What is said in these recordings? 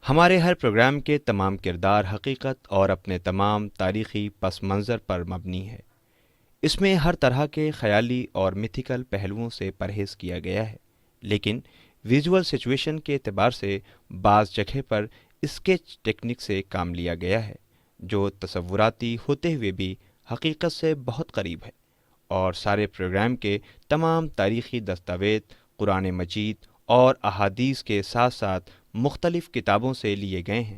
ہمارے ہر پروگرام کے تمام کردار حقیقت اور اپنے تمام تاریخی پس منظر پر مبنی ہے۔ اس میں ہر طرح کے خیالی اور میتھیکل پہلوؤں سے پرہیز کیا گیا ہے، لیکن ویژول سچویشن کے اعتبار سے بعض جگہ پر اسکیچ ٹیکنک سے کام لیا گیا ہے، جو تصوراتی ہوتے ہوئے بھی حقیقت سے بہت قریب ہے۔ اور سارے پروگرام کے تمام تاریخی دستاویز قرآن مجید اور احادیث کے ساتھ ساتھ مختلف کتابوں سے لیے گئے ہیں،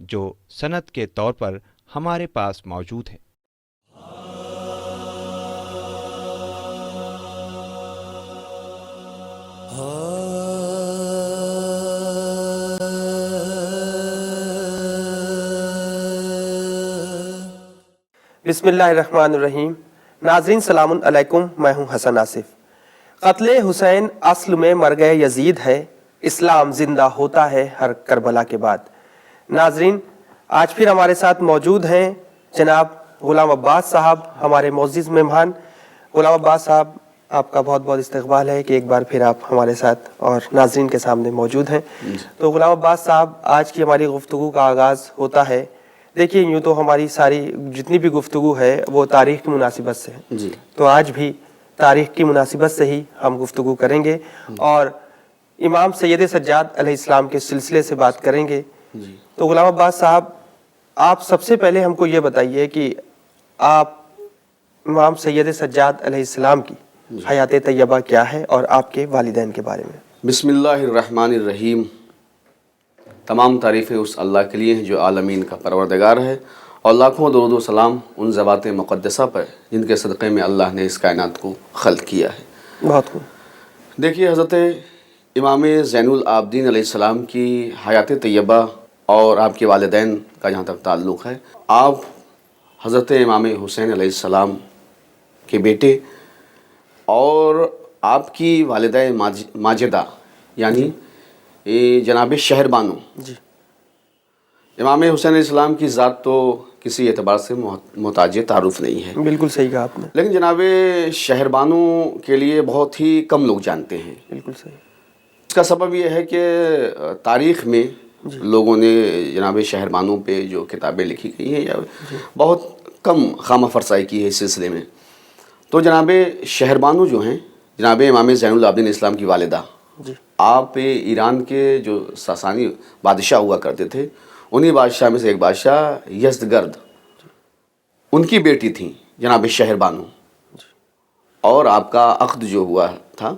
جو سند کے طور پر ہمارے پاس موجود ہے۔ بسم اللہ الرحمن الرحیم۔ ناظرین سلام علیکم، میں ہوں حسن آصف۔ قتل حسین اصل میں مرگ یزید ہے، اسلام زندہ ہوتا ہے ہر کربلا کے بعد۔ ناظرین، آج پھر ہمارے ساتھ موجود ہیں جناب غلام عباس صاحب، ہمارے معزز مہمان۔ غلام عباس صاحب، آپ کا بہت بہت استقبال ہے کہ ایک بار پھر آپ ہمارے ساتھ اور ناظرین کے سامنے موجود ہیں۔ تو غلام عباس صاحب، آج کی ہماری گفتگو کا آغاز ہوتا ہے، دیکھیے یوں تو ہماری ساری جتنی بھی گفتگو ہے وہ تاریخ کی مناسبت سے ہے، تو آج بھی تاریخ کی مناسبت سے ہی ہم گفتگو کریں گے اور امام سید سجاد علیہ السلام کے سلسلے سے بات کریں گے۔ تو غلام عباس صاحب، آپ سب سے پہلے ہم کو یہ بتائیے کہ آپ امام سید سجاد علیہ السلام کی حیات طیبہ کیا ہے اور آپ کے والدین کے بارے میں۔ بسم اللہ الرحمن الرحیم۔ تمام تعریفیں اس اللہ کے لیے ہیں جو عالمین کا پروردگار ہے، اور لاکھوں درود و سلام ان ذوات مقدسہ پر جن کے صدقے میں اللہ نے اس کائنات کو خلق کیا ہے۔ بہت خوب۔ دیکھیے، حضرت امام زین العابدین علیہ السلام کی حیات طیبہ اور آپ کے والدین کا جہاں تک تعلق ہے، آپ حضرت امام حسین علیہ السلام کے بیٹے اور آپ کی والدہ ماجدہ یعنی جناب شہر بانو۔ جی، امام حسین علیہ السلام کی ذات تو کسی اعتبار سے محتاج تعارف نہیں ہے، بالکل صحیح کہا آپ نے۔ لیکن جناب شہر بانو کے لیے بہت ہی کم لوگ جانتے ہیں۔ بالکل صحیح۔ اس کا سبب یہ ہے کہ تاریخ میں لوگوں نے جناب شہر بانو پہ جو کتابیں لکھی گئی ہیں یا بہت کم خامہ فرسائی کی ہے اس سلسلے میں۔ تو جناب شہر بانو جو ہیں، جناب امام زین العابدین اسلام کی والدہ، آپ ایران کے جو ساسانی بادشاہ ہوا کرتے تھے، انہی بادشاہ میں سے ایک بادشاہ یزدگرد، ان کی بیٹی تھیں جناب شہر بانو، اور آپ کا عقد جو ہوا تھا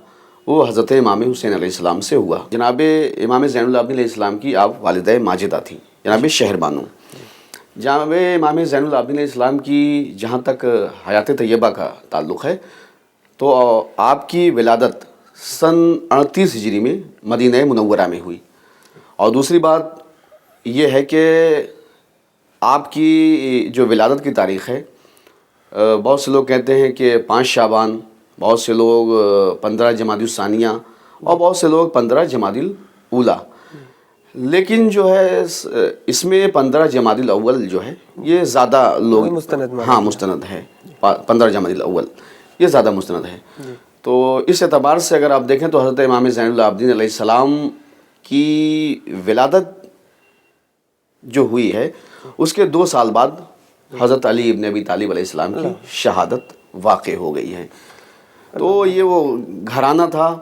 وہ حضرت امام حسین علیہ السلام سے ہوا۔ جناب امام زین العابدین علیہ السلام کی آپ والدہ ماجدہ تھیں جناب شہر بانو۔ جناب امام زین العابدین علیہ السلام کی جہاں تک حیات طیبہ کا تعلق ہے، تو آپ کی ولادت سن 38 ہجری میں مدینہ منورہ میں ہوئی۔ اور دوسری بات یہ ہے کہ آپ کی جو ولادت کی تاریخ ہے، بہت سے لوگ کہتے ہیں کہ 5 شعبان، بہت سے لوگ 15 جمادی الثانیہ، اور بہت سے لوگ 15 جمادی الاولیٰ، لیکن جو ہے اس میں 15 جمادی الاول جو ہے یہ زیادہ لوگ مستند ہے، 15 جمادی الاول یہ زیادہ مستند ہے۔ تو اس اعتبار سے اگر آپ دیکھیں تو حضرت امام زین العابدین علیہ السلام کی ولادت جو ہوئی ہے اس کے 2 سال بعد حضرت علی ابن ابی طالب علیہ السلام کی شہادت واقع ہو گئی ہے۔ تو یہ وہ گھرانہ تھا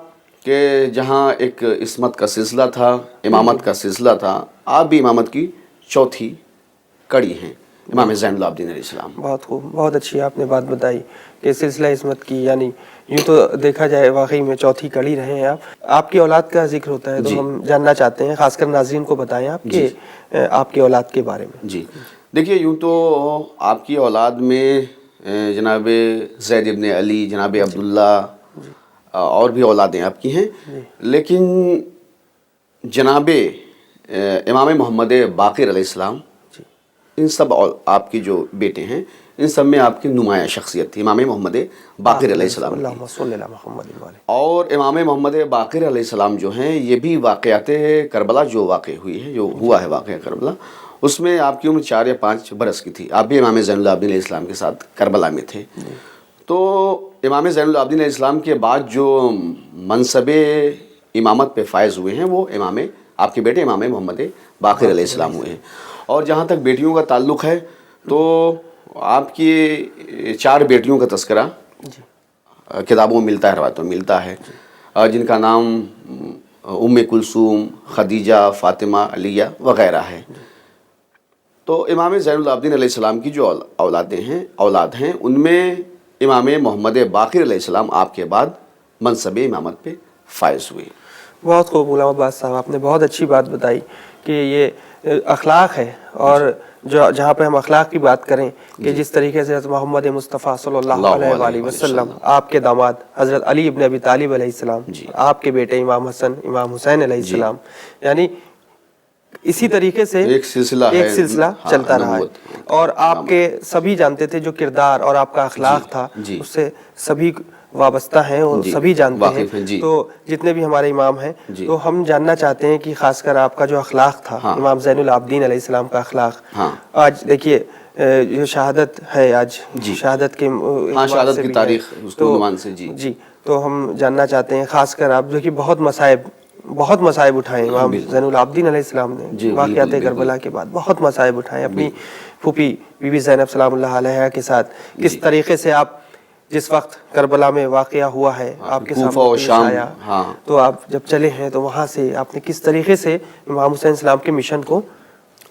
کہ جہاں ایک عصمت کا سلسلہ تھا، امامت کا سلسلہ تھا۔ آپ بھی امامت کی چوتھی کڑی ہیں، امام زین العابدین علیہ السلام۔ بہت خوب، بہت اچھی آپ نے بات بتائی کہ سلسلہ عصمت کی، یعنی یوں تو دیکھا جائے واقعی میں چوتھی کڑی رہے ہیں آپ۔ آپ کی اولاد کا ذکر ہوتا ہے تو ہم جاننا چاہتے ہیں، خاص کر ناظرین کو بتائیں آپ کہ آپ کی اولاد کے بارے میں۔ جی دیکھیے، یوں تو آپ کی اولاد میں جناب زید ابن علی، جناب عبداللہ اور بھی اولادیں آپ کی ہیں، لیکن جناب امام محمد باقر علیہ السلام، ان سب آپ کی جو بیٹے ہیں ان سب میں آپ کی نمایاں شخصیت تھی امام محمد باقر علیہ السلام کی۔ اور امام محمد باقر علیہ السلام جو ہیں، یہ بھی واقعات کربلا جو واقع ہوئی ہے، جو ہوا ہے واقعہ کربلا، اس میں آپ کی عمر 4 یا 5 برس کی تھی۔ آپ بھی امام زین العابدین علیہ السلام کے ساتھ کربلا میں تھے۔ تو امام زین العابدین علیہ السلام کے بعد جو منصب امامت پہ فائز ہوئے ہیں وہ آپ کے بیٹے امام محمد باقر علیہ السلام ہوئے ہیں. اور جہاں تک بیٹیوں کا تعلق ہے تو آپ کی 4 بیٹیوں کا تذکرہ کتابوں میں ملتا ہے, روایتوں میں ملتا ہے, جن کا نام ام کلثوم, خدیجہ, فاطمہ, علیہ وغیرہ ہے. تو امام زین العابدین علیہ السلام کی جو اولاد ہیں ان میں امام محمد باقر علیہ السلام آپ کے بعد منصب امامت پہ فائز ہوئے. بہت خوب غلام عباس صاحب, آپ نے بہت اچھی بات بتائی کہ یہ اخلاق ہے, اور جہاں پہ ہم اخلاق کی بات کریں کہ جس طریقے سے حضرت محمد مصطفیٰ صلی اللہ علیہ وآلہ وسلم, آپ کے داماد حضرت علی ابن ابی طالب علیہ السلام, آپ کے بیٹے امام حسن امام حسین علیہ السلام, یعنی اسی طریقے سے ایک سلسلہ چلتا رہا ہے. اور آپ کے سبھی جانتے تھے جو کردار اور آپ کا اخلاق تھا اس سے سبھی وابستہ ہیں اور سبھی جانتے ہیں. تو جتنے بھی ہمارے امام ہیں تو ہم جاننا چاہتے ہیں کہ خاص کر آپ کا جو اخلاق تھا امام زین العابدین علیہ السلام کا اخلاق, آج دیکھیے جو شہادت ہے, آج شہادت کے شہادت کی تاریخ اس کے عنوان سے جی, تو ہم جاننا چاہتے ہیں خاص کر آپ دیکھیے بہت مصائب اٹھائے امام زین العابدین علیہ السلام نے, واقعات کربلا کے بعد بہت مصائب اٹھائے. اپنی پھوپھی بی بی زینب سلام اللہ علیہا کے ساتھ کس طریقے سے آپ جس وقت کربلا میں واقعہ ہوا ہے آپ کے سامنے پیش آیا, تو آپ جب چلے ہیں تو وہاں سے آپ نے کس طریقے سے امام حسین السلام کے مشن کو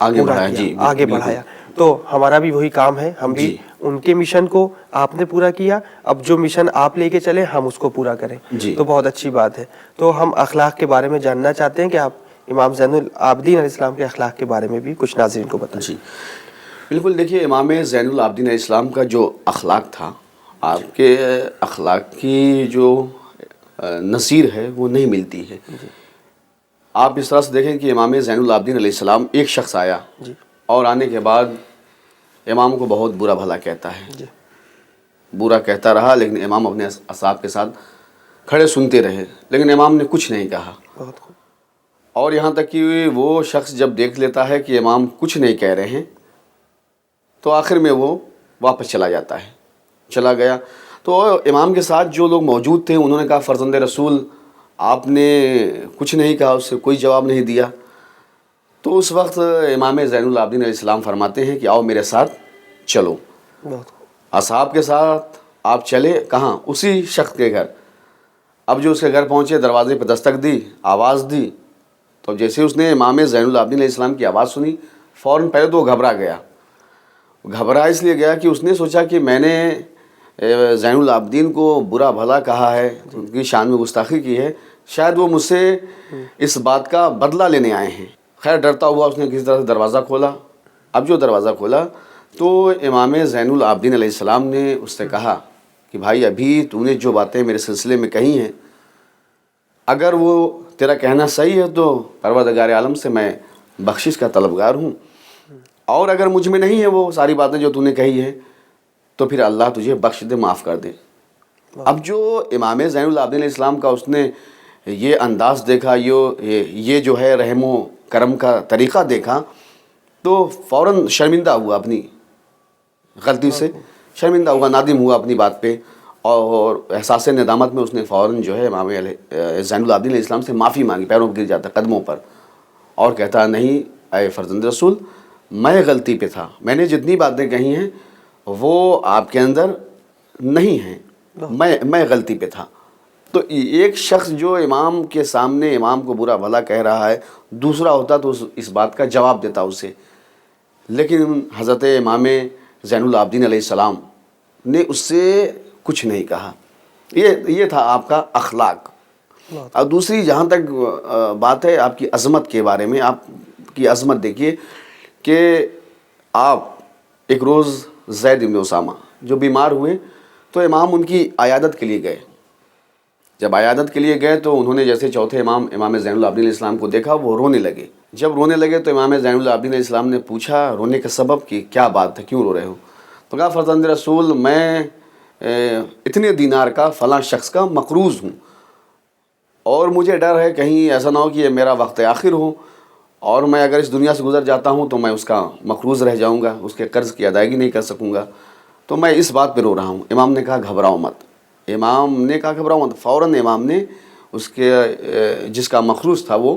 آگے بڑھایا. تو ہمارا بھی وہی کام ہے, ہم بھی ان کے مشن کو آپ نے پورا کیا, اب جو مشن آپ لے کے چلے ہم اس کو پورا کریں. تو بہت اچھی بات ہے. تو ہم اخلاق کے بارے میں جاننا چاہتے ہیں کہ آپ امام زین العابدین علیہ السلام کے اخلاق کے بارے میں بھی کچھ ناظرین کو بتائیں. بالکل, دیکھیے امام زین العابدین علیہ السلام کا جو اخلاق تھا, آپ کے اخلاق کی جو نظیر ہے وہ نہیں ملتی ہے. آپ اس طرح سے دیکھیں کہ امام زین العابدین علیہ السلام, ایک شخص آیا اور آنے کے بعد امام کو بہت برا بھلا کہتا ہے, برا کہتا رہا, لیکن امام اپنے اصحاب کے ساتھ کھڑے سنتے رہے, لیکن امام نے کچھ نہیں کہا. اور یہاں تک کہ وہ شخص جب دیکھ لیتا ہے کہ امام کچھ نہیں کہہ رہے ہیں تو آخر میں وہ واپس چلا جاتا ہے, چلا گیا. تو امام کے ساتھ جو لوگ موجود تھے انہوں نے کہا, فرزند رسول آپ نے کچھ نہیں کہا, اس سے کوئی جواب نہیں دیا. تو اس وقت امام زین العابدین علیہ السلام فرماتے ہیں کہ آؤ میرے ساتھ چلو. اصحاب کے ساتھ آپ چلے, کہاں؟ اسی شخص کے گھر. اب جو اس کے گھر پہنچے, دروازے پہ دستک دی, آواز دی, تو جیسے اس نے امام زین العابدین علیہ السلام کی آواز سنی, فوراً پہلے تو وہ گھبرا گیا. گھبرا اس لیے گیا کہ اس نے سوچا کہ میں نے زین العابدین کو برا بھلا کہا ہے, ان کی شان میں گستاخی کی ہے, شاید وہ مجھ سے اس بات کا بدلہ لینے آئے ہیں. خیر ڈرتا ہوا اس نے کسی طرح سے دروازہ کھولا. اب جو دروازہ کھولا تو امام زین العابدین علیہ السلام نے اس سے کہا کہ بھائی ابھی تو نے جو باتیں میرے سلسلے میں کہی ہیں, اگر وہ تیرا کہنا صحیح ہے تو پروردگار عالم سے میں بخشش کا طلبگار ہوں, اور اگر مجھ میں نہیں ہے وہ ساری باتیں جو تو نے کہی ہیں تو پھر اللہ تجھے بخش دے, معاف کر دے. اب جو امام زین العابدین علیہ السلام کا اس نے یہ انداز دیکھا, یہ جو ہے رحم و کرم کا طریقہ دیکھا, تو فوراً شرمندہ ہوا, اپنی غلطی سے شرمندہ ہوا, نادم ہوا اپنی بات پہ, اور احساس ندامت میں اس نے فوراً جو ہے امام زین العابدین علیہ السلام سے معافی مانگی, پیروں پر گر جاتا قدموں پر, اور کہتا نہیں اے فرزند رسول میں غلطی پہ تھا, میں نے جتنی باتیں کہی ہیں وہ آپ کے اندر نہیں ہیں, میں غلطی پہ تھا. تو ایک شخص جو امام کے سامنے امام کو برا بھلا کہہ رہا ہے, دوسرا ہوتا تو اس بات کا جواب دیتا اسے, لیکن حضرت امام زین العابدین علیہ السلام نے اس سے کچھ نہیں کہا. یہ تھا آپ کا اخلاق. اور دوسری جہاں تک بات ہے آپ کی عظمت کے بارے میں, آپ کی عظمت دیکھیے کہ آپ ایک روز زید بن اسامہ جو بیمار ہوئے تو امام ان کی عیادت کے لیے گئے. جب عیادت کے لیے گئے تو انہوں نے جیسے چوتھے امام زین العابدین علیہ السلام کو دیکھا, وہ رونے لگے. جب رونے لگے تو امام زین العابدین علیہ السلام نے پوچھا رونے کا سبب کہ کیا بات ہے, کیوں رو رہے ہو؟ تو کہا فرزند رسول میں اتنے دینار کا فلاں شخص کا مقروض ہوں, اور مجھے ڈر ہے کہیں ایسا نہ ہو کہ یہ میرا وقت آخر ہو, اور میں اگر اس دنیا سے گزر جاتا ہوں تو میں اس کا مقروض رہ جاؤں گا, اس کے قرض کی ادائیگی نہیں کر سکوں گا, تو میں اس بات پہ رو رہا ہوں. امام نے کہا گھبراؤ مت. امام نے کہا گھبراؤ مت. فوراً امام نے اس کے جس کا مقروض تھا وہ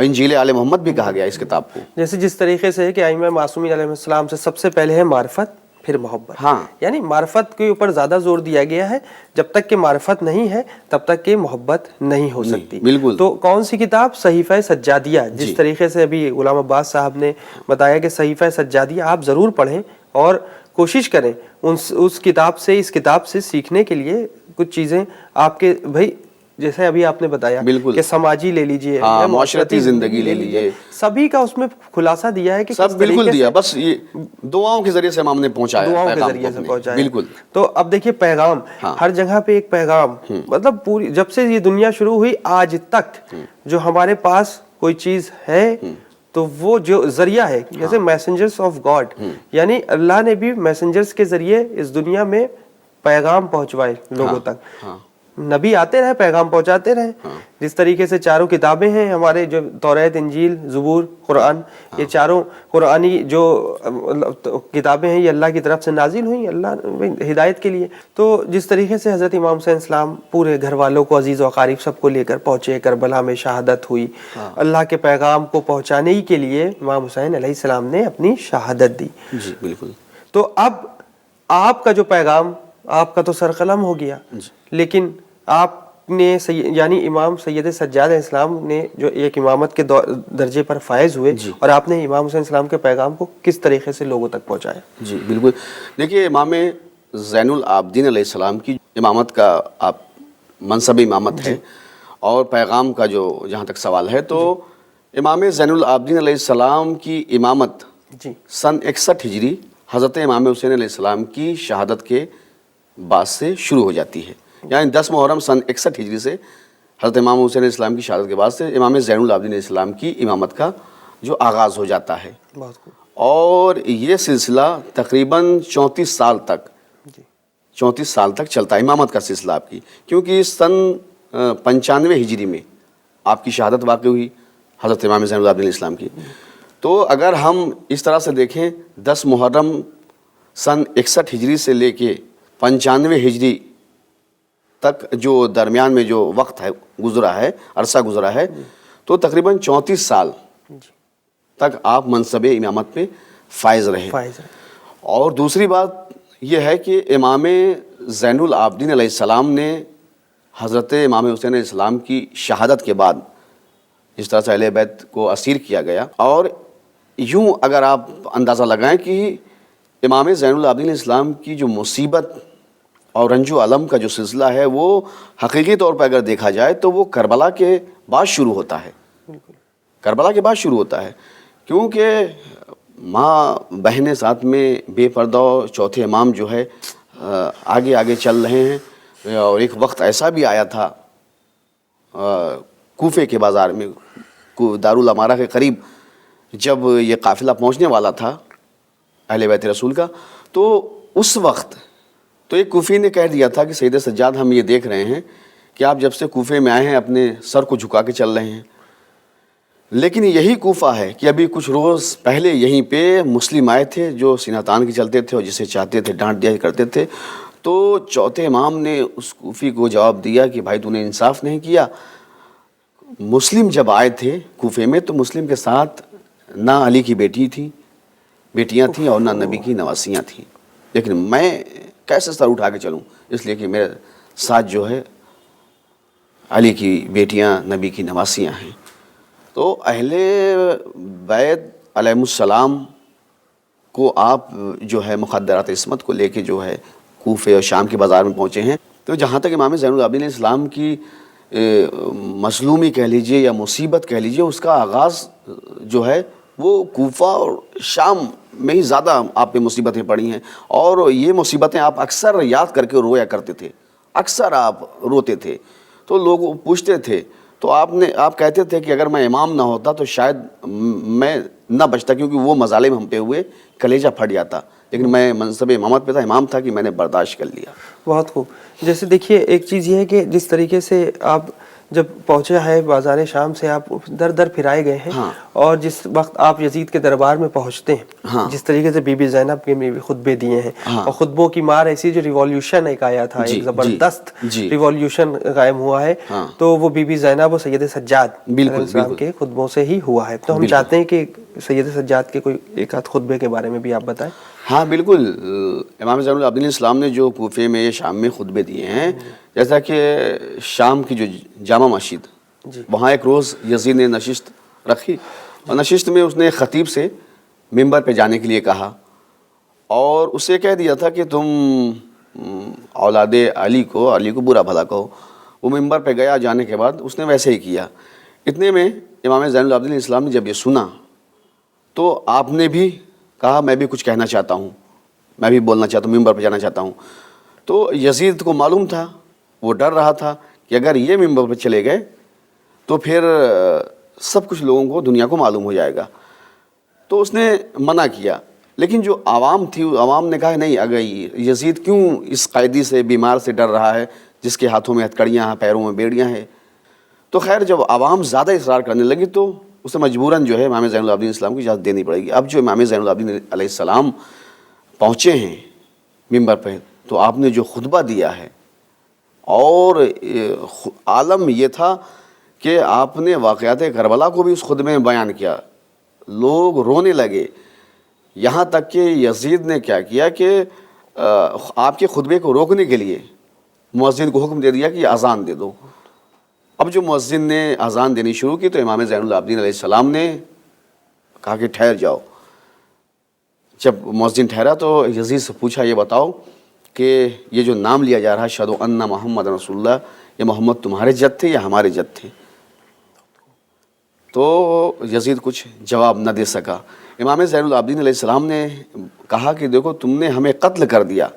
اور انجیل آل محمد بھی کہا گیا اس کتاب کو. جیسے جس طریقے سے ہے کہ ائمہ معصومین علیہ السلام سے سب سے پہلے ہے معرفت پھر محبت. ہاں. یعنی معرفت کے اوپر زیادہ زور دیا گیا ہے. جب تک کہ معرفت نہیں ہے تب تک کہ محبت نہیں ہو سکتی. بالکل. تو کون سی کتاب؟ صحیفہ سجادیہ. جس طریقے سے ابھی غلام عباس صاحب نے بتایا کہ صحیفہ سجادیہ آپ ضرور پڑھیں اور کوشش کریں اس کتاب سے، اس کتاب سے سیکھنے کے لیے کچھ چیزیں آپ کے بھائی جیسے ابھی آپ نے بتایا کہ سماجی لے لیجئے، معاشرتی زندگی لے لیجئے، سبھی کا اس میں خلاصہ دیا ہے کہ سب بالکل دیا. بس یہ دعاؤں کے ذریعے سے امام نے پہنچایا، دعاؤں کے ذریعے سے پہنچایا. بالکل. تو اب دیکھیے پیغام ہر جگہ پہ ایک پیغام، مطلب پوری جب سے یہ دنیا شروع ہوئی آج تک جو ہمارے پاس کوئی چیز ہے تو وہ جو ذریعہ ہے، جیسے میسنجرز آف گاڈ، یعنی اللہ نے بھی میسنجرز کے ذریعے اس دنیا میں پیغام پہنچوائے لوگوں تک. نبی آتے رہے، پیغام پہنچاتے رہے. جس طریقے سے چاروں کتابیں ہیں ہمارے، جو توریت، انجیل، زبور، قرآن، یہ چاروں قرآنی جو کتابیں ہیں یہ اللہ کی طرف سے نازل ہوئیں اللہ ہدایت کے لیے. تو جس طریقے سے حضرت امام حسین السلام پورے گھر والوں کو، عزیز و اقارب سب کو لے کر پہنچے، کربلا میں شہادت ہوئی. اللہ کے پیغام کو پہنچانے ہی کے لیے امام حسین علیہ السلام نے اپنی شہادت دی. جی بالکل. تو اب آپ کا جو پیغام، آپ کا تو سر قلم ہو گیا، لیکن آپ نے یعنی امام سید سجاد علیہ السلام نے جو ایک امامت کے درجے پر فائز ہوئے اور آپ نے امام حسین السلام کے پیغام کو کس طریقے سے لوگوں تک پہنچایا؟ جی بالکل. دیکھیے امام زین العابدین علیہ السلام کی امامت کا آپ منصب امامت ہے اور پیغام کا جو جہاں تک سوال ہے تو امام زین العابدین علیہ السلام کی امامت سن 61 ہجری حضرت امام حسین علیہ السلام کی شہادت کے بعد سے شروع ہو جاتی ہے. یعنی 10 محرم سن 61 ہجری سے حضرت امام حسین علیہ السلام کی شہادت کے بعد سے امام زین العابدین علیہ السلام کی امامت کا جو آغاز ہو جاتا ہے. اور یہ سلسلہ تقریباً 34 سال تک چلتا ہے امامت کا سلسلہ آپ کی، کیونکہ سن 95 ہجری میں آپ کی شہادت واقع ہوئی حضرت امام زین العابدین علیہ السلام کی. تو اگر ہم اس طرح سے دیکھیں 10 محرم سن 61 ہجری سے لے کے 95 ہجری تک جو درمیان میں جو وقت ہے گزرا ہے، عرصہ گزرا ہے، تو تقریباً 34 سال تک آپ منصب امامت پہ فائز رہے. اور دوسری بات یہ ہے کہ امام زین العابدین علیہ السلام نے حضرت امام حسین علیہ السلام کی شہادت کے بعد جس طرح سے اہل بیت کو اسیر کیا گیا، اور یوں اگر آپ اندازہ لگائیں کہ امام زین العابدین علیہ السلام کی جو مصیبت اور رنج و الم کا جو سلسلہ ہے وہ حقیقی طور پر اگر دیکھا جائے تو وہ کربلا کے بعد شروع ہوتا ہے. کربلا کے بعد شروع ہوتا ہے، کیونکہ ماں بہنیں ساتھ میں بے پردہ چوتھے امام جو ہے آگے آگے چل رہے ہیں. اور ایک وقت ایسا بھی آیا تھا کوفے کے بازار میں، دارالامارہ کے قریب، جب یہ قافلہ پہنچنے والا تھا اہل بیت رسول کا، تو اس وقت تو ایک کوفی نے کہہ دیا تھا کہ سید سجاد ہم یہ دیکھ رہے ہیں کہ آپ جب سے کوفے میں آئے ہیں اپنے سر کو جھکا کے چل رہے ہیں، لیکن یہی کوفہ ہے کہ ابھی کچھ روز پہلے یہیں پہ مسلم آئے تھے جو سینہ تان کے چلتے تھے اور جسے چاہتے تھے ڈانٹ دیا کرتے تھے. تو چوتھے امام نے اس کوفی کو جواب دیا کہ بھائی تو نے انصاف نہیں کیا. مسلم جب آئے تھے کوفے میں تو مسلم کے ساتھ نہ علی کی بیٹیاں تھیں اور نہ نبی کی نواسیاں تھیں، لیکن میں کیسے سر اٹھا کے چلوں، اس لیے کہ میرے ساتھ جو ہے علی کی بیٹیاں نبی کی نواسیاں ہیں. تو اہل بیت علیہ السلام کو آپ جو ہے مخدرات عصمت کو لے کے جو ہے کوفے اور شام کے بازار میں پہنچے ہیں. تو جہاں تک امام زین العابدین علیہ السلام کی مظلومی کہہ لیجئے یا مصیبت کہہ لیجئے، اس کا آغاز جو ہے وہ کوفہ اور شام میں ہی زیادہ آپ پہ مصیبتیں پڑی ہیں. اور یہ مصیبتیں آپ اکثر یاد کر کے رویا کرتے تھے، اکثر آپ روتے تھے. تو لوگ پوچھتے تھے، تو آپ کہتے تھے کہ اگر میں امام نہ ہوتا تو شاید میں نہ بچتا، کیونکہ وہ مظالم ہم پہ ہوئے کلیجہ پھٹ جاتا، لیکن میں منصب امامت پہ تھا، امام تھا کہ میں نے برداشت کر لیا. بہت خوب. جیسے دیکھیے ایک چیز یہ ہے کہ جس طریقے سے آپ جب پہنچے ہے بازار شام سے، آپ در در پھرائے گئے ہیں، اور جس وقت آپ یزید کے دربار میں پہنچتے ہیں، جس طریقے سے بی بی زینب کے بھی خطبے دیے ہیں، اور خطبوں کی مار ایسی جو ریولیوشن ایک آیا تھا، ایک زبردست ریولیوشن قائم ہوا ہے، تو وہ بی بی زینب اور سید سجاد علیہ السلام کے خطبوں سے ہی ہوا ہے. تو ہم چاہتے ہیں کہ سید سجاد کے کوئی ایک آدھ خطبے کے بارے میں بھی آپ بتائیں. ہاں بالکل. امام زین العابدین الاسلام نے جو کوفے میں شام میں خطبے دیے ہیں، جیسا کہ شام کی جو جامع مسجد، وہاں ایک روز یزید نے نشست رکھی، اور نشست میں اس نے خطیب سے ممبر پہ جانے کے لیے کہا، اور اسے کہہ دیا تھا کہ تم اولاد علی کو برا بھلا کہو. وہ ممبر پہ گیا، جانے کے بعد اس نے ویسے ہی کیا. اتنے میں امام زین العابدین الاسلام نے جب یہ سنا تو آپ نے بھی کہا میں بھی کچھ کہنا چاہتا ہوں، میں بھی بولنا چاہتا ہوں، ممبر پہ جانا چاہتا ہوں. تو یزید کو معلوم تھا، وہ ڈر رہا تھا کہ اگر یہ ممبر پہ چلے گئے تو پھر سب کچھ لوگوں کو، دنیا کو معلوم ہو جائے گا. تو اس نے منع کیا. لیکن جو عوام تھی، عوام نے کہا نہیں، اگر یزید کیوں اس قیدی سے، بیمار سے ڈر رہا ہے جس کے ہاتھوں میں ہتھکڑیاں ہیں، پیروں میں بیڑیاں ہیں. تو خیر جب عوام زیادہ اصرار کرنے لگی تو اسے مجبوراً جو ہے امام زین العابدین الاسلام کی اجازت دینی پڑے گی. اب جو امام زین العابدین علیہ السلام پہنچے ہیں ممبر پہ، تو آپ نے جو خطبہ دیا ہے، اور عالم یہ تھا کہ آپ نے واقعات کربلا کو بھی اس خطبے میں بیان کیا. لوگ رونے لگے، یہاں تک کہ یزید نے کیا کیا کہ آپ کے خطبے کو روکنے کے لیے مؤذن کو حکم دے دیا کہ اذان دے دو. اب جو مؤذن نے اذان دینی شروع کی تو امام زین العابدین علیہ السلام نے کہا کہ ٹھہر جاؤ. جب مؤذن ٹھہرا تو یزید سے پوچھا یہ بتاؤ کہ یہ جو نام لیا جا رہا ہے اشہد ان محمد رسول اللہ، یہ محمد تمہارے جد تھے یا ہمارے جد تھے؟ تو یزید کچھ جواب نہ دے سکا. امام زین العابدین علیہ السلام نے کہا کہ دیکھو تم نے ہمیں قتل کر دیا،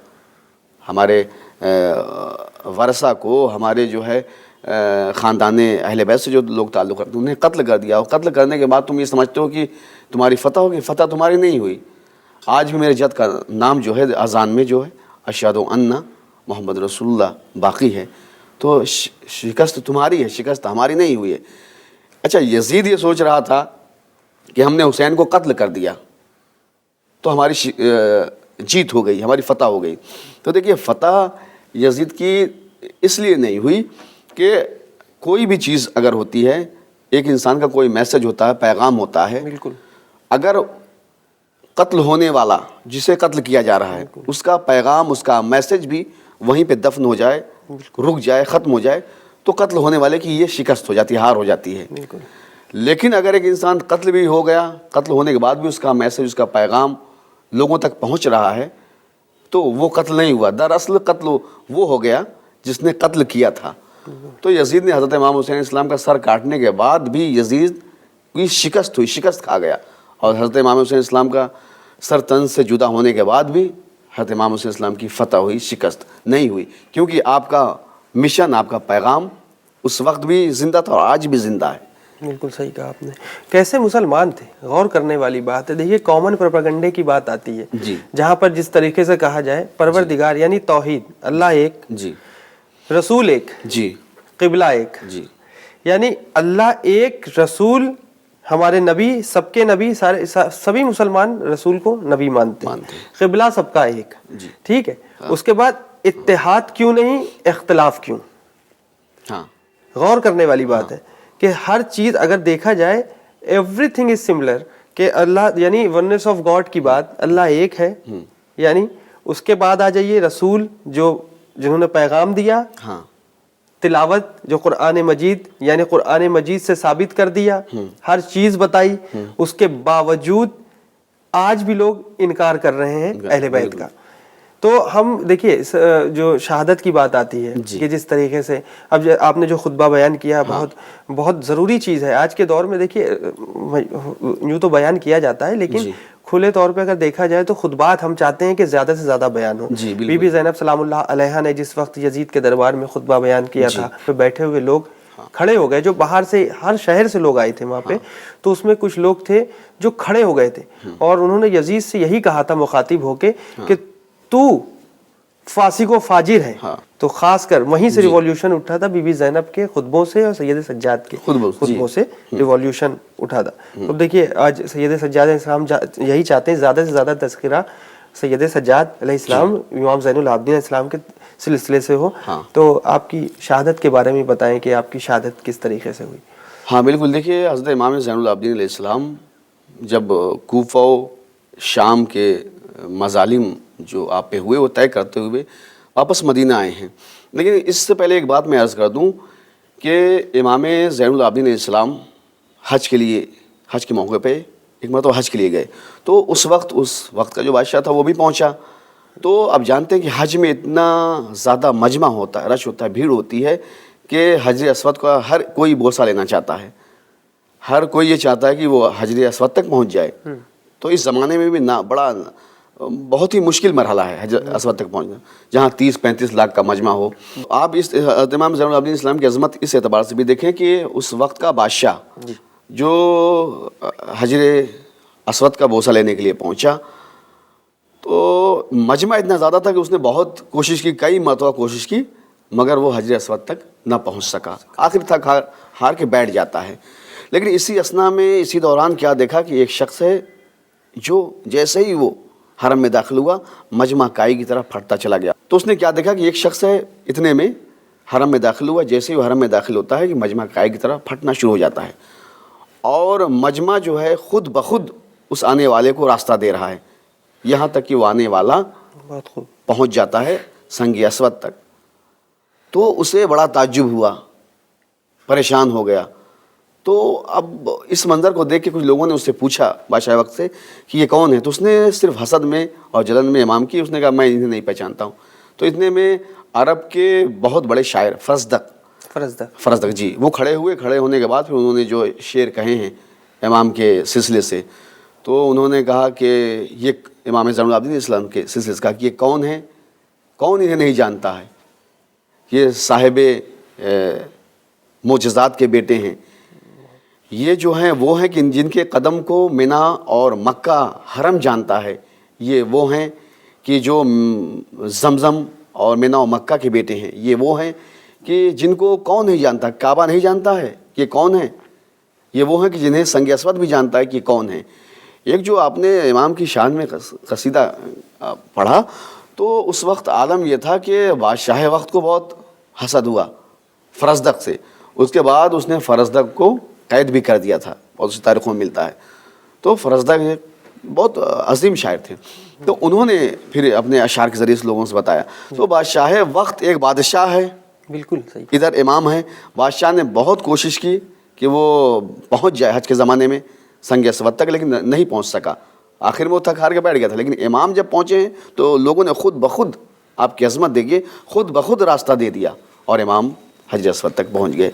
ہمارے ورثہ کو، ہمارے جو ہے خاندان اہل بیت سے جو لوگ تعلق رکھتے ہیں انہیں قتل کر دیا، اور قتل کرنے کے بعد تم یہ سمجھتے ہو کہ تمہاری فتح ہوگی. فتح تمہاری نہیں ہوئی. آج بھی میرے جد کا نام جو ہے اذان میں جو ہے اشہد ان محمد رسول اللہ باقی ہے. تو شکست تمہاری ہے، شکست ہماری نہیں ہوئی ہے. اچھا یزید یہ سوچ رہا تھا کہ ہم نے حسین کو قتل کر دیا تو ہماری جیت ہو گئی، ہماری فتح ہو گئی. تو دیکھیے فتح یزید کی اس لیے نہیں ہوئی کہ کوئی بھی چیز اگر ہوتی ہے، ایک انسان کا کوئی میسج ہوتا ہے، پیغام ہوتا ہے، بالکل اگر قتل ہونے والا جسے قتل کیا جا رہا ہے اس کا پیغام، اس کا میسج بھی وہیں پہ دفن ہو جائے، رک جائے، ختم ہو جائے، تو قتل ہونے والے کی یہ شکست ہو جاتی ہے، ہار ہو جاتی ہے. لیکن اگر ایک انسان قتل بھی ہو گیا، قتل ہونے کے بعد بھی اس کا میسج، اس کا پیغام لوگوں تک پہنچ رہا ہے، تو وہ قتل نہیں ہوا. دراصل قتل وہ ہو گیا جس نے قتل کیا تھا. تو یزید نے حضرت امام حسین علیہ السلام کا سر کاٹنے کے بعد بھی یزید کی شکست ہوئی، شکست کھا گیا. اور حضرت امام حسین علیہ السلام کا سر تن سے جدا ہونے کے بعد بھی حضرت امام حسین علیہ السلام کی فتح ہوئی، شکست نہیں ہوئی. کیونکہ آپ کا مشن، آپ کا پیغام اس وقت بھی زندہ تھا اور آج بھی زندہ ہے. بالکل صحیح کہا آپ نے. کیسے مسلمان تھے، غور کرنے والی بات ہے. دیکھیے کامن پروپیگنڈے کی بات آتی ہے جی، جہاں پر جس طریقے سے کہا جائے پروردگار یعنی توحید، اللہ ایک، جی، رسول ایک، جی، قبلہ ایک، جی، یعنی اللہ ایک، رسول، ہمارے نبی، سب کے نبی، سبھی مسلمان رسول کو نبی مانتے ہیں، قبلہ سب کا ایک. ٹھیک ہے. اس کے بعد اتحاد کیوں نہیں، اختلاف کیوں؟ ہاں، غور کرنے والی بات ہے کہ ہر چیز اگر دیکھا جائے ایوری تھنگ از سملر، کہ اللہ یعنی ونس آف گاڈ کی بات، اللہ ایک ہے. یعنی اس کے بعد آ جائیے رسول جنہوں نے پیغام دیا، ہاں، تلاوت جو قرآن مجید، یعنی قرآن مجید سے ثابت کر دیا، ہر چیز بتائی. اس کے باوجود آج بھی لوگ انکار کر رہے ہیں اہل بیت کا. تو ہم دیکھیے جو شہادت کی بات آتی ہے کہ جس طریقے سے اب آپ نے جو خطبہ بیان کیا، بہت بہت ضروری چیز ہے آج کے دور میں. دیکھیے یوں تو بیان کیا جاتا ہے، لیکن کھلے طور پہ اگر دیکھا جائے تو خطبات ہم چاہتے ہیں کہ زیادہ سے زیادہ بیان ہو. بی بی زینب سلام اللہ علیہا نے جس وقت یزید کے دربار میں خطبہ بیان کیا تھا، تو بیٹھے ہوئے لوگ کھڑے ہو گئے، جو باہر سے ہر شہر سے لوگ آئے تھے وہاں پہ. تو اس میں کچھ لوگ تھے جو کھڑے ہو گئے تھے، اور انہوں نے یزید سے یہی کہا تھا مخاطب ہو کے کہ تو فاسق و فاجر ہے. ہاں. تو خاص کر وہیں سے ریولیوشن اٹھا تھا, بی بی زینب کے خطبوں سے اور سید سجاد کے خطبوں سے ریولیوشن اٹھا تھا. اب دیکھیے آج سید سجاد علیہ السلام یہی چاہتے ہیں زیادہ سے زیادہ تذکرہ سید سجاد علیہ السلام امام زین العابدین علیہ السلام کے سلسلے سے ہو. تو آپ کی شہادت کے بارے میں بتائیں کہ آپ کی شہادت کس طریقے سے ہوئی. ہاں بالکل, دیکھیے حضرت امام زین العابدین علیہ السلام جب کوفہ و شام کے مظالم جو آپ پہ ہوئے وہ طے کرتے ہوئے واپس مدینہ آئے ہیں. لیکن اس سے پہلے ایک بات میں عرض کر دوں کہ امام زین العابدین علیہ السلام حج کے موقع پہ ایک مرتبہ حج کے لیے گئے. تو اس وقت کا جو بادشاہ تھا وہ بھی پہنچا. تو اب جانتے ہیں کہ حج میں اتنا زیادہ مجمع ہوتا ہے, رش ہوتا ہے, بھیڑ ہوتی ہے کہ حجر اسود کا ہر کوئی بوسہ لینا چاہتا ہے, ہر کوئی یہ چاہتا ہے کہ وہ حجر اسود تک پہنچ جائے. تو اس زمانے میں بھی بہت ہی مشکل مرحلہ ہے حجر اسود تک پہنچنا, جہاں 30-35 لاکھ کا مجمع ہو. آپ اس امام زین العابدین اسلام کی عظمت اس اعتبار سے بھی دیکھیں کہ اس وقت کا بادشاہ جو حجر اسود کا بوسہ لینے کے لیے پہنچا تو مجمع اتنا زیادہ تھا کہ اس نے بہت کوشش کی, کئی مرتبہ کوشش کی, مگر وہ حجر اسود تک نہ پہنچ سکا. آخر تک ہار کے بیٹھ جاتا ہے. لیکن اسی اثنا میں اسی دوران کیا دیکھا کہ ایک شخص ہے جو جیسے ہی وہ حرم میں داخل ہوا مجمع کائی کی طرف پھٹتا چلا گیا. تو اس نے کیا دیکھا کہ ایک شخص ہے, اتنے میں حرم میں داخل ہوا, جیسے ہی وہ حرم میں داخل ہوتا ہے کہ مجمع کائی کی طرف پھٹنا شروع ہو جاتا ہے اور مجمع جو ہے خود بخود اس آنے والے کو راستہ دے رہا ہے, یہاں تک کہ وہ آنے والا پہنچ جاتا ہے سنگ اسود تک. تو اسے بڑا تعجب ہوا, پریشان ہو گیا. تو اب اس منظر کو دیکھ کے کچھ لوگوں نے اس سے پوچھا بادشاہ وقت سے کہ یہ کون ہے. تو اس نے صرف حسد میں اور جلن میں امام کی, اس نے کہا میں انہیں نہیں پہچانتا ہوں. تو اتنے میں عرب کے بہت بڑے شاعر فرزدق جی وہ کھڑے ہونے کے بعد پھر انہوں نے جو شعر کہے ہیں امام کے سلسلے سے, تو انہوں نے کہا کہ یہ امام زین العابدین اسلام کے سلسلے سے کہا کہ یہ کون ہے, کون انہیں نہیں جانتا ہے, یہ صاحب معجزات کے بیٹے ہیں, یہ جو ہیں وہ ہیں کہ جن کے قدم کو منا اور مکہ حرم جانتا ہے, یہ وہ ہیں کہ جو زمزم اور منا و مکہ کے بیٹے ہیں, یہ وہ ہیں کہ جن کو کون نہیں جانتا, کعبہ نہیں جانتا ہے یہ کون ہے, یہ وہ ہیں کہ جنہیں سنگ اسود بھی جانتا ہے کہ کون ہے. ایک جو آپ نے امام کی شان میں قصیدہ پڑھا تو اس وقت عالم یہ تھا کہ بادشاہ وقت کو بہت حسد ہوا فرزدق سے. اس کے بعد اس نے فرزدق کو قید بھی کر دیا تھا, بہت سی تاریخوں میں ملتا ہے. تو فرزدق بہت عظیم شاعر تھے, تو انہوں نے پھر اپنے اشعار کے ذریعے سے لوگوں سے بتایا. تو بادشاہ وقت ایک بادشاہ ہے, بالکل صحیح, ادھر امام ہے. بادشاہ نے بہت کوشش کی کہ وہ پہنچ جائے حج کے زمانے میں سنگ اسود تک, لیکن نہیں پہنچ سکا. آخر میں وہ تھک ہار کے بیٹھ گیا تھا. لیکن امام جب پہنچے ہیں تو لوگوں نے خود بخود, آپ کی عظمت دیکھیے, خود بخود راستہ دے دیا اور امام حجر اسود تک پہنچ گئے.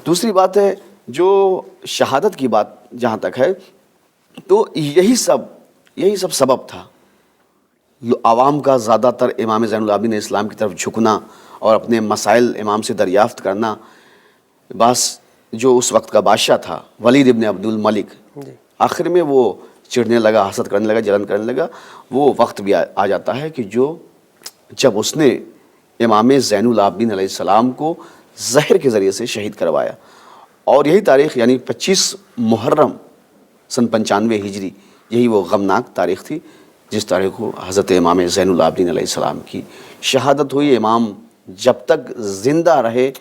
دوسری بات ہے جو شہادت کی بات جہاں تک ہے, تو یہی سب سبب تھا عوام کا زیادہ تر امام زین العابدین اسلام کی طرف جھکنا اور اپنے مسائل امام سے دریافت کرنا. بس جو اس وقت کا بادشاہ تھا ولید ابن عبد الملک, آخر میں وہ چڑھنے لگا, حسد کرنے لگا, جلن کرنے لگا. وہ وقت بھی آ جاتا ہے کہ جب اس نے امام زین العابدین علیہ السلام کو زہر کے ذریعے سے شہید کروایا. اور یہی تاریخ یعنی 25 محرم سن 95 ہجری, یہی وہ غمناک تاریخ تھی جس تاریخ کو حضرت امام زین العابدین علیہ السلام کی شہادت ہوئی. امام جب تک زندہ رہے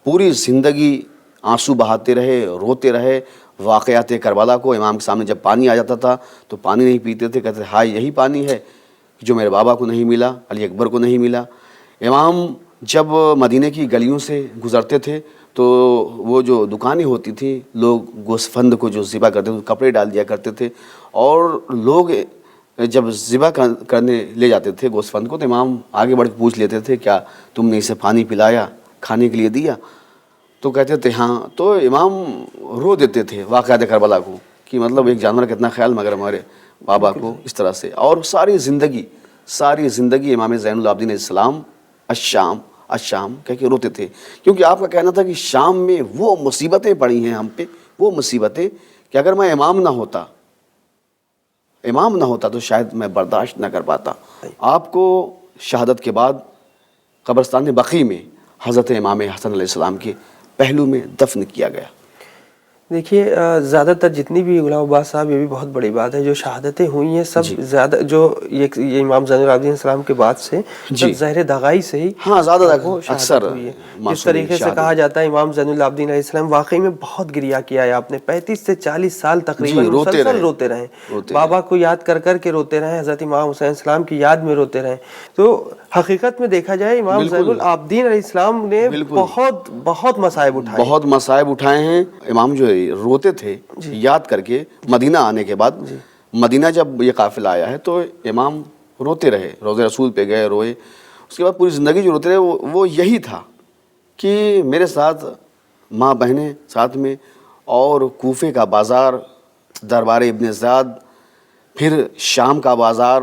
پوری زندگی آنسو بہاتے رہے, روتے رہے. واقعات کربلا کو امام کے سامنے جب پانی آ جاتا تھا تو پانی نہیں پیتے تھے, کہتے ہائے یہی پانی ہے جو میرے بابا کو نہیں ملا, علی اکبر کو نہیں ملا. امام جب مدینہ کی گلیوں سے گزرتے تھے تو وہ جو دکانیں ہوتی تھیں, لوگ گوسفند کو جو ذبح کرتے تھے کپڑے ڈال دیا کرتے تھے, اور لوگ جب ذبح کرنے لے جاتے تھے گوسفند کو تو امام آگے بڑھ کے پوچھ لیتے تھے کیا تم نے اسے پانی پلایا, کھانے کے لیے دیا؟ تو کہتے تھے ہاں. تو امام رو دیتے تھے واقعات کربلا کو کہ مطلب ایک جانور کا اتنا خیال مگر ہمارے بابا کو اس طرح سے. اور ساری زندگی امام زین العابدین علیہ السلام الشام کہہ کے روتے تھے, کیونکہ آپ کا کہنا تھا کہ شام میں وہ مصیبتیں پڑی ہیں ہم پہ, وہ مصیبتیں کہ اگر میں امام نہ ہوتا تو شاید میں برداشت نہ کر پاتا. آپ کو شہادت کے بعد قبرستان بقیع میں حضرت امام حسن علیہ السلام کے پہلو میں دفن کیا گیا۔ دیکھیے زیادہ تر جتنی بھی غلام عباس صاحب، یہ بھی بہت بڑی بات ہے، جو شہادتیں ہوئی ہیں سب زیادہ جو یہ امام زین العابدین السلام کے بعد سے سب زہر دغائی سے ہی زیادہ اکثر ہوئی ہے۔ جس طریقے سے کہا جاتا ہے امام زین العابدین علیہ السلام واقعی میں بہت گریہ کیا ہے آپ نے، 35 سے 40 سال تقریباً مسلسل روتے رہے، بابا کو یاد کر کر کے روتے رہے، حضرت امام حسین السلام کی یاد میں روتے رہے۔ تو حقیقت میں دیکھا جائے امام زین العابدین علیہ السلام نے بہت مصائب اٹھائے، بہت مصائب اٹھائے ہیں۔ امام جو روتے تھے یاد کر کے، مدینہ آنے کے بعد مدینہ جب یہ قافلہ آیا ہے تو امام روتے رہے، روضہ رسول پہ گئے، روئے۔ اس کے بعد پوری زندگی جو روتے رہے وہ یہی تھا کہ میرے ساتھ ماں بہنیں ساتھ میں، اور کوفے کا بازار، دربار ابن زیاد، پھر شام کا بازار،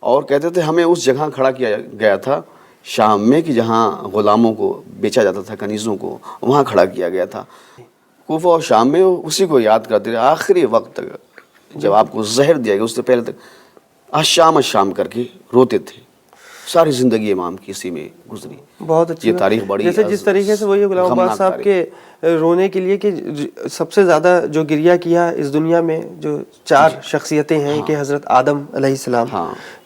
اور کہتے تھے ہمیں اس جگہ کھڑا کیا گیا تھا شام میں کہ جہاں غلاموں کو بیچا جاتا تھا، کنیزوں کو، وہاں کھڑا کیا گیا تھا۔ کوفہ اور شام میں اسی کو یاد کرتے رہے آخری وقت تک، جب آپ کو زہر دیا گیا اس سے پہلے تک اشام کر کے روتے تھے۔ ساری زندگی امام کی اسی میں گزری۔ بہت اچھی یہ تاریخ بڑی جیسے جس طریقے سے وہی غلام عباس صاحب کے رونے کے لیے کہ سب سے زیادہ جو گریہ کیا اس دنیا میں جو 4 شخصیتیں ہیں کہ حضرت آدم علیہ السلام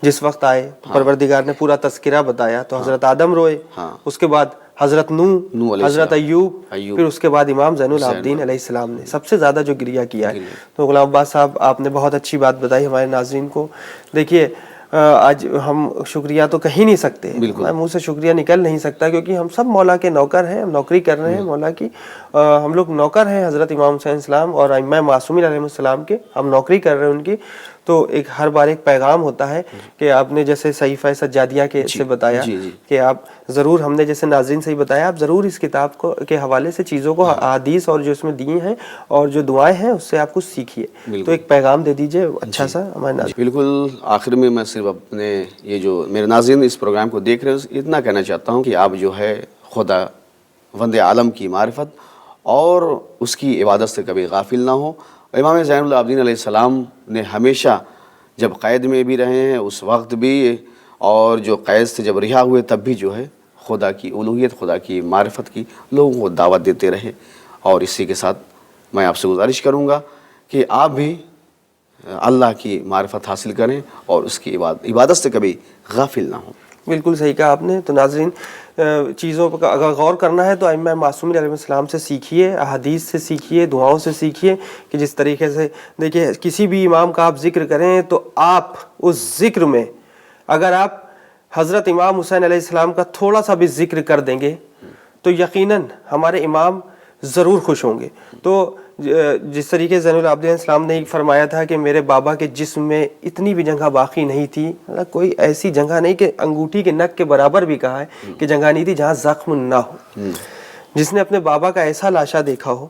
جس وقت آئے پروردگار نے پورا تذکرہ بتایا تو حضرت آدم روئے، اس کے بعد حضرت نوح، حضرت ایوب، پھر اس کے بعد امام زین العابدین علیہ السلام نے سب سے زیادہ جو گریہ کیا ہے۔ تو غلام عباس صاحب آپ نے بہت اچھی بات بتائی ہمارے ناظرین کو۔ دیکھیے آج ہم شکریہ تو کہہ نہیں سکتے، منہ سے شکریہ نکل نہیں سکتا، کیونکہ ہم سب مولا کے نوکر ہیں، ہم نوکری کر رہے ہیں مولا کی، ہم لوگ نوکر ہیں حضرت امام حسین السلام اور ائمہ معصومین علیہ السلام کے، ہم نوکری کر رہے ہیں ان کی۔ تو ایک ہر بار ایک پیغام ہوتا ہے کہ آپ نے جیسے صحیفہ سجادیہ کے سے بتایا کہ آپ ضرور، ہم نے جیسے ناظرین سے ہی بتایا، آپ ضرور اس کتاب کو کے حوالے سے چیزوں کو، احادیث اور جو اس میں دی ہیں اور جو دعائیں ہیں اس سے آپ کچھ سیکھیے۔ تو ایک پیغام دے دیجئے اچھا سا ہمارے ناظرین۔ بالکل آخر میں میں صرف اپنے یہ جو میرے ناظرین اس پروگرام کو دیکھ رہے ہیں اتنا کہنا چاہتا ہوں کہ آپ جو ہے خدا وند عالم کی معرفت اور اس کی عبادت سے کبھی غافل نہ ہو۔ امام زین العابدین علیہ السلام نے ہمیشہ جب قید میں بھی رہے ہیں اس وقت بھی، اور جو قید سے جب رہا ہوئے تب بھی جو ہے خدا کی الوہیت، خدا کی معرفت کی لوگوں کو دعوت دیتے رہے۔ اور اسی کے ساتھ میں آپ سے گزارش کروں گا کہ آپ بھی اللہ کی معرفت حاصل کریں اور اس کی عبادت سے کبھی غافل نہ ہوں۔ بالکل صحیح کہا آپ نے۔ تو ناظرین چیزوں پر اگر غور کرنا ہے تو ائمہ معصومین علیہ السلام سے سیکھیے، احادیث سے سیکھیے، دعاؤں سے سیکھیے کہ جس طریقے سے دیکھیے کسی بھی امام کا آپ ذکر کریں تو آپ اس ذکر میں اگر آپ حضرت امام حسین علیہ السلام کا تھوڑا سا بھی ذکر کر دیں گے تو یقیناً ہمارے امام ضرور خوش ہوں گے۔ تو جس طریقے زین العابدین السلام نے فرمایا تھا کہ میرے بابا کے جسم میں اتنی بھی جگہ باقی نہیں تھی، کوئی ایسی جگہ نہیں کہ انگوٹھی کے نک کے برابر بھی کہا ہے کہ جگہ نہیں تھی جہاں زخم نہ ہو۔ جس نے اپنے بابا کا ایسا لاشا دیکھا ہو،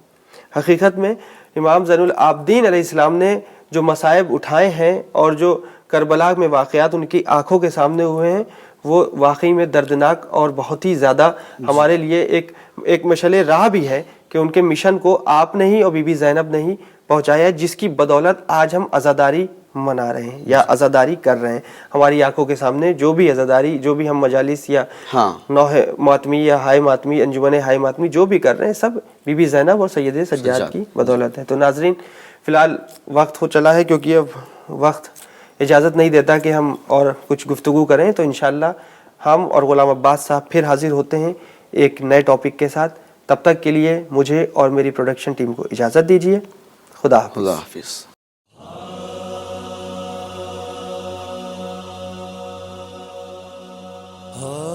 حقیقت میں امام زین العابدین علیہ السلام نے جو مصائب اٹھائے ہیں اور جو کربلا میں واقعات ان کی آنکھوں کے سامنے ہوئے ہیں وہ واقعی میں دردناک اور بہت ہی زیادہ ہمارے لیے ایک مشعل راہ بھی ہے کہ ان کے مشن کو آپ نے ہی اور بی بی زینب نے ہی پہنچایا ہے، جس کی بدولت آج ہم عزاداری منا رہے ہیں یا عزاداری کر رہے ہیں۔ ہماری آنکھوں کے سامنے جو بھی عزاداری، جو بھی ہم مجالس یا نوح ماتمی یا ہائے ماتمی، انجمن ہائے ماتمی جو بھی کر رہے ہیں سب بی بی زینب اور سید سجاد کی بدولت ہے۔ تو ناظرین فی الحال وقت ہو چلا ہے، کیونکہ اب وقت اجازت نہیں دیتا کہ ہم اور کچھ گفتگو کریں، تو انشاءاللہ ہم اور غلام عباس صاحب پھر حاضر ہوتے ہیں ایک نئے ٹاپک کے ساتھ۔ تب تک کے لیے مجھے اور میری پروڈکشن ٹیم کو اجازت دیجیے۔ خدا حافظ۔ ہاں